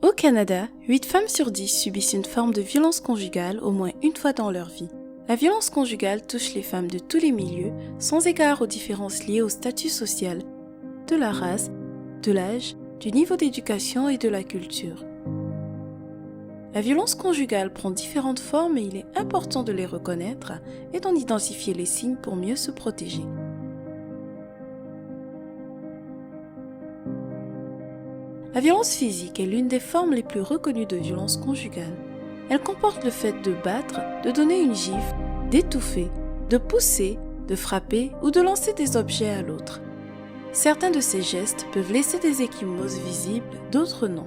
Au Canada, 8 femmes sur 10 subissent une forme de violence conjugale au moins une fois dans leur vie. La violence conjugale touche les femmes de tous les milieux, sans égard aux différences liées au statut social, de la race, de l'âge, du niveau d'éducation et de la culture. La violence conjugale prend différentes formes et il est important de les reconnaître et d'en identifier les signes pour mieux se protéger. La violence physique est l'une des formes les plus reconnues de violence conjugale. Elle comporte le fait de battre, de donner une gifle, d'étouffer, de pousser, de frapper ou de lancer des objets à l'autre. Certains de ces gestes peuvent laisser des ecchymoses visibles, d'autres non.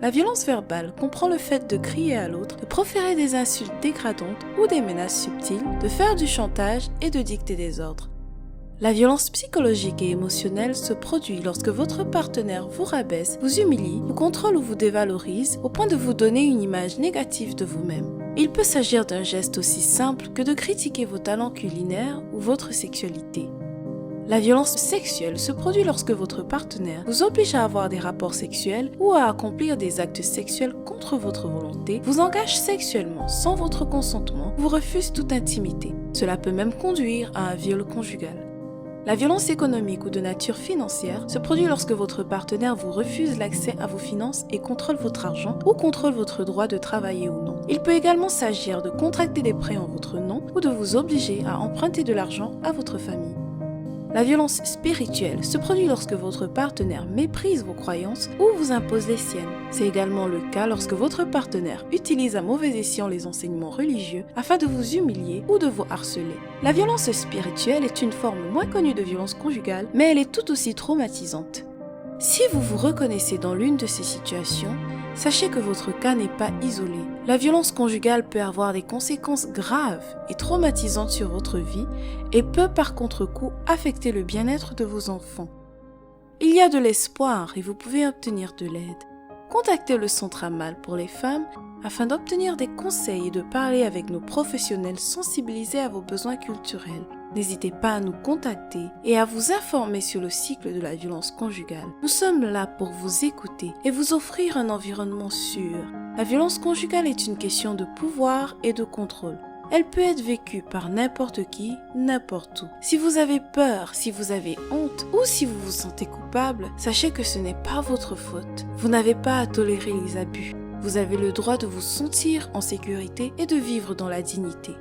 La violence verbale comprend le fait de crier à l'autre, de proférer des insultes dégradantes ou des menaces subtiles, de faire du chantage et de dicter des ordres. La violence psychologique et émotionnelle se produit lorsque votre partenaire vous rabaisse, vous humilie, vous contrôle ou vous dévalorise au point de vous donner une image négative de vous-même. Il peut s'agir d'un geste aussi simple que de critiquer vos talents culinaires ou votre sexualité. La violence sexuelle se produit lorsque votre partenaire vous oblige à avoir des rapports sexuels ou à accomplir des actes sexuels contre votre volonté, vous engage sexuellement sans votre consentement, vous refuse toute intimité. Cela peut même conduire à un viol conjugal. La violence économique ou de nature financière se produit lorsque votre partenaire vous refuse l'accès à vos finances et contrôle votre argent ou contrôle votre droit de travailler ou non. Il peut également s'agir de contracter des prêts en votre nom ou de vous obliger à emprunter de l'argent à votre famille. La violence spirituelle se produit lorsque votre partenaire méprise vos croyances ou vous impose les siennes. C'est également le cas lorsque votre partenaire utilise à mauvais escient les enseignements religieux afin de vous humilier ou de vous harceler. La violence spirituelle est une forme moins connue de violence conjugale, mais elle est tout aussi traumatisante. Si vous vous reconnaissez dans l'une de ces situations, sachez que votre cas n'est pas isolé. La violence conjugale peut avoir des conséquences graves et traumatisantes sur votre vie et peut par contre-coup affecter le bien-être de vos enfants. Il y a de l'espoir et vous pouvez obtenir de l'aide. Contactez le Centre Amal pour les femmes afin d'obtenir des conseils et de parler avec nos professionnels sensibilisés à vos besoins culturels. N'hésitez pas à nous contacter et à vous informer sur le cycle de la violence conjugale. Nous sommes là pour vous écouter et vous offrir un environnement sûr. La violence conjugale est une question de pouvoir et de contrôle. Elle peut être vécue par n'importe qui, n'importe où. Si vous avez peur, si vous avez honte ou si vous vous sentez coupable, sachez que ce n'est pas votre faute. Vous n'avez pas à tolérer les abus. Vous avez le droit de vous sentir en sécurité et de vivre dans la dignité.